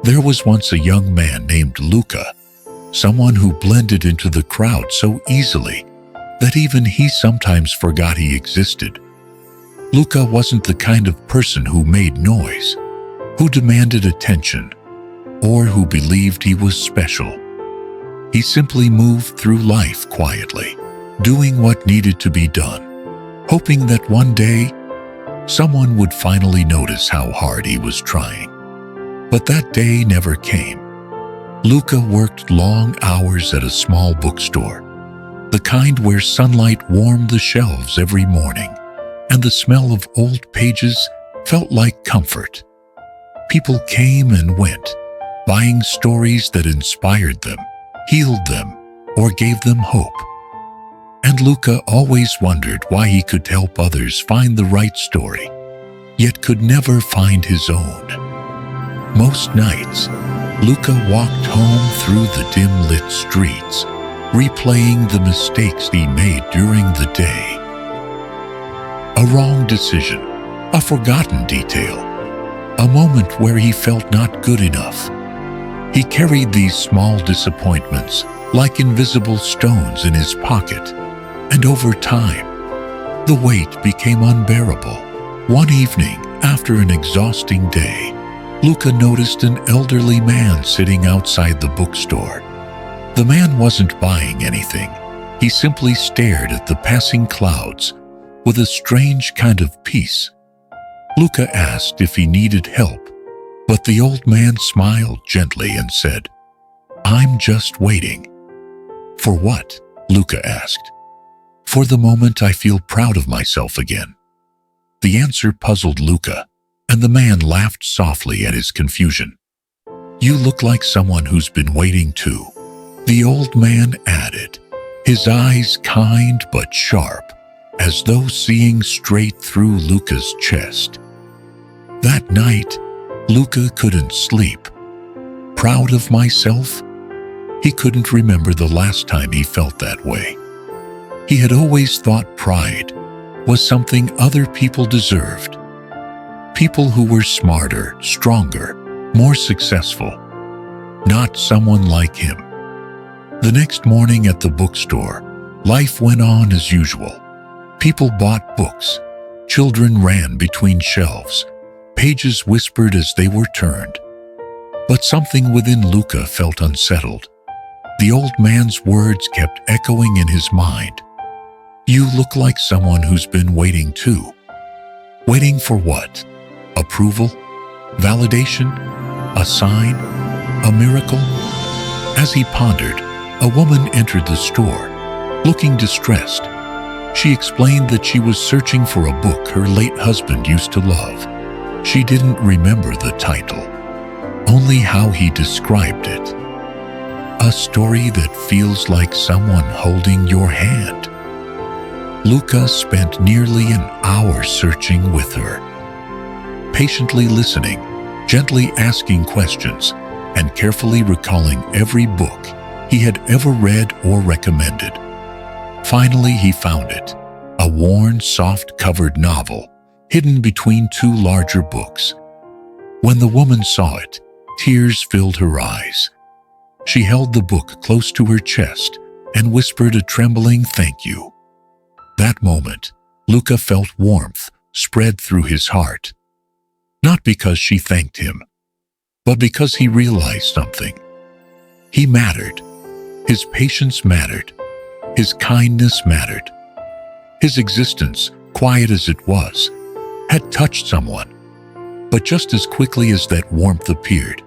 There was once a young man named Luka, someone who blended into the crowd so easily that even he sometimes forgot he existed. Luka wasn't the kind of person who made noise, who demanded attention, or who believed he was special. He simply moved through life quietly, doing what needed to be done, hoping that one day someone would finally notice how hard he was trying. But that day never came. Luka worked long hours at a small bookstore, the kind where sunlight warmed the shelves every morning, and the smell of old pages felt like comfort. People came and went, buying stories that inspired them, healed them, or gave them hope. And Luka always wondered why he could help others find the right story, yet could never find his own. Most nights, Luka walked home through the dim-lit streets, replaying the mistakes he made during the day. A wrong decision, a forgotten detail, a moment where he felt not good enough. He carried these small disappointments like invisible stones in his pocket, and over time, the weight became unbearable. One evening, after an exhausting day, Luka noticed an elderly man sitting outside the bookstore. The man wasn't buying anything. He simply stared at the passing clouds with a strange kind of peace. Luka asked if he needed help, but the old man smiled gently and said, "I'm just waiting." "For what?" Luka asked. "For the moment I feel proud of myself again." The answer puzzled Luka, and the man laughed softly at his confusion. "You look like someone who's been waiting too," the old man added, his eyes kind but sharp, as though seeing straight through Luka's chest. That night, Luka couldn't sleep. Proud of myself? He couldn't remember the last time he felt that way. He had always thought pride was something other people deserved. People who were smarter, stronger, more successful. Not someone like him. The next morning at the bookstore, life went on as usual. People bought books. Children ran between shelves. Pages whispered as they were turned. But something within Luka felt unsettled. The old man's words kept echoing in his mind. "You look like someone who's been waiting too." Waiting for what? Approval? Validation? A sign? A miracle? As he pondered, a woman entered the store, looking distressed. She explained that she was searching for a book her late husband used to love. She didn't remember the title, only how he described it. A story that feels like someone holding your hand. Luka spent nearly an hour searching with her, patiently listening, gently asking questions, and carefully recalling every book he had ever read or recommended. Finally, he found it, a worn, soft-covered novel hidden between two larger books. When the woman saw it, tears filled her eyes. She held the book close to her chest and whispered a trembling thank you. That moment, Luka felt warmth spread through his heart. Not because she thanked him, but because he realized something. He mattered. His patience mattered. His kindness mattered. His existence, quiet as it was, had touched someone. But just as quickly as that warmth appeared,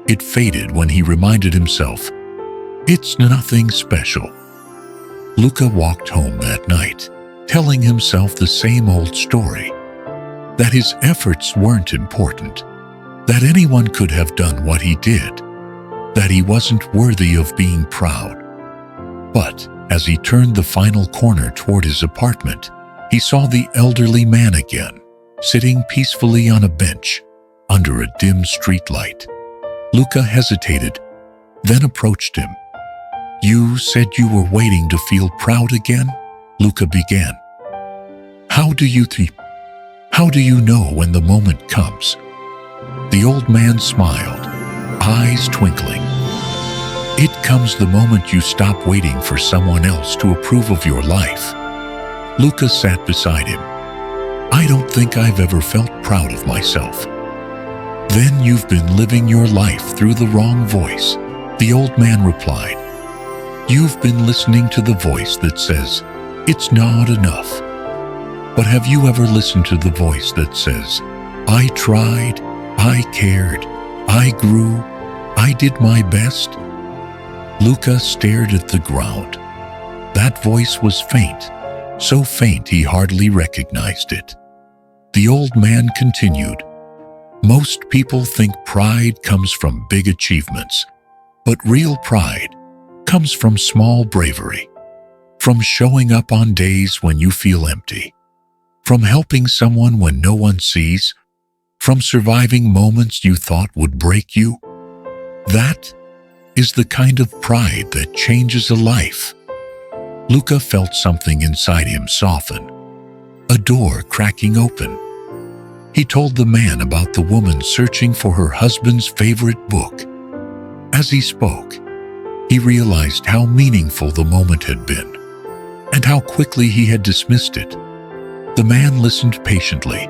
it faded when he reminded himself, it's nothing special. Luka walked home that night, telling himself the same old story, that his efforts weren't important, that anyone could have done what he did, that he wasn't worthy of being proud. But as he turned the final corner toward his apartment, he saw the elderly man again, sitting peacefully on a bench under a dim streetlight. Luka hesitated, then approached him. "You said you were waiting to feel proud again?" Luka began. How do you know when the moment comes?" The old man smiled. eyes twinkling. It comes the moment you stop waiting for someone else to approve of your life. Luka sat beside him. I don't think I've ever felt proud of myself. Then you've been living your life through the wrong voice, the old man replied. You've been listening to the voice that says, it's not enough. But have you ever listened to the voice that says, I tried, I cared, I grew, I did my best? Luka stared at the ground. That voice was faint, so faint he hardly recognized it. The old man continued, most people think pride comes from big achievements, but real pride comes from small bravery, from showing up on days when you feel empty, from helping someone when no one sees, from surviving moments you thought would break you. That is the kind of pride that changes a life. Luka felt something inside him soften, a door cracking open. He told the man about the woman searching for her husband's favorite book. As he spoke, he realized how meaningful the moment had been, and how quickly he had dismissed it. The man listened patiently.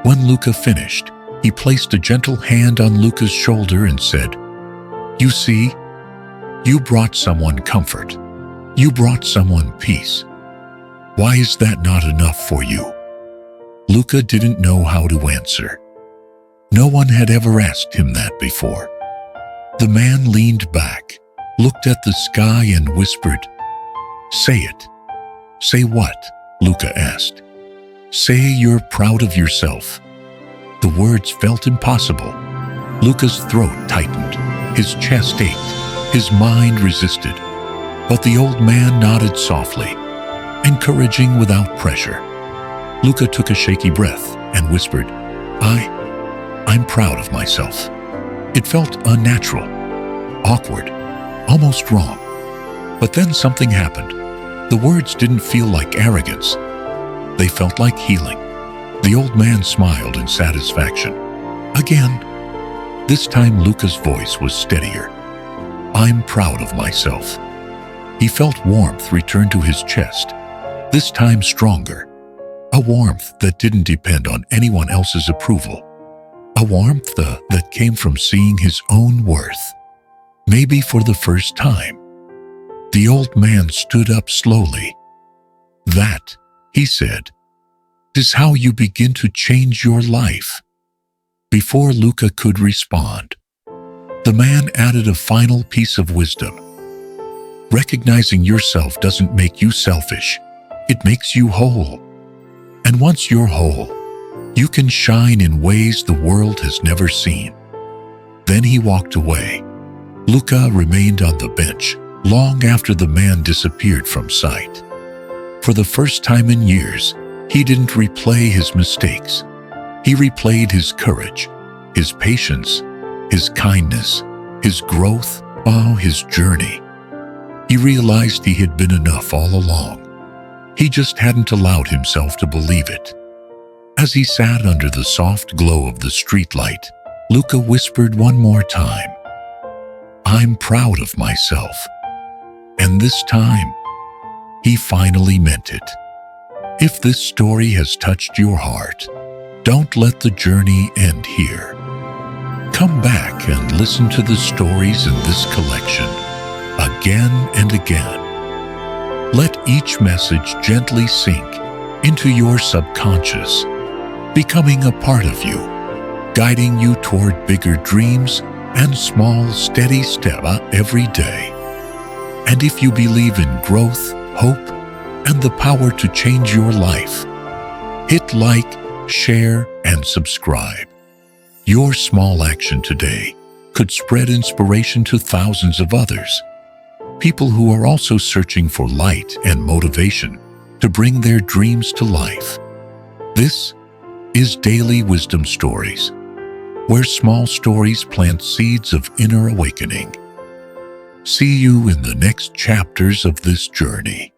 When Luka finished, he placed a gentle hand on Luka's shoulder and said, you see, you brought someone comfort. You brought someone peace. Why is that not enough for you? Luka didn't know how to answer. No one had ever asked him that before. The man leaned back, looked at the sky and whispered, say it. Say what? Luka asked. Say you're proud of yourself. The words felt impossible. Luka's throat tightened, his chest ached, his mind resisted. But the old man nodded softly, encouraging without pressure. Luka took a shaky breath and whispered, I'm proud of myself. It felt unnatural, awkward, almost wrong. But then something happened. The words didn't feel like arrogance. They felt like healing. The old man smiled in satisfaction. Again, this time Luka's voice was steadier. I'm proud of myself. He felt warmth return to his chest, this time stronger. A warmth that didn't depend on anyone else's approval. A warmth that came from seeing his own worth. Maybe for the first time. The old man stood up slowly. That, he said, is how you begin to change your life. Before Luka could respond, the man added a final piece of wisdom. Recognizing yourself doesn't make you selfish. It makes you whole. And once you're whole, you can shine in ways the world has never seen. Then he walked away. Luka remained on the bench long after the man disappeared from sight. For the first time in years, he didn't replay his mistakes. He replayed his courage, his patience, his kindness, his growth, his journey. He realized he had been enough all along. He just hadn't allowed himself to believe it. As he sat under the soft glow of the streetlight, Luka whispered one more time, I'm proud of myself. And this time, he finally meant it. If this story has touched your heart, don't let the journey end here. Come back and listen to the stories in this collection again and again. Let each message gently sink into your subconscious, becoming a part of you, guiding you toward bigger dreams and small, steady steps every day. And if you believe in growth, hope, and the power to change your life, hit like, share, and subscribe. Your small action today could spread inspiration to thousands of others, people who are also searching for light and motivation to bring their dreams to life. This is Daily Wisdom Stories, where small stories plant seeds of inner awakening. See you in the next chapters of this journey.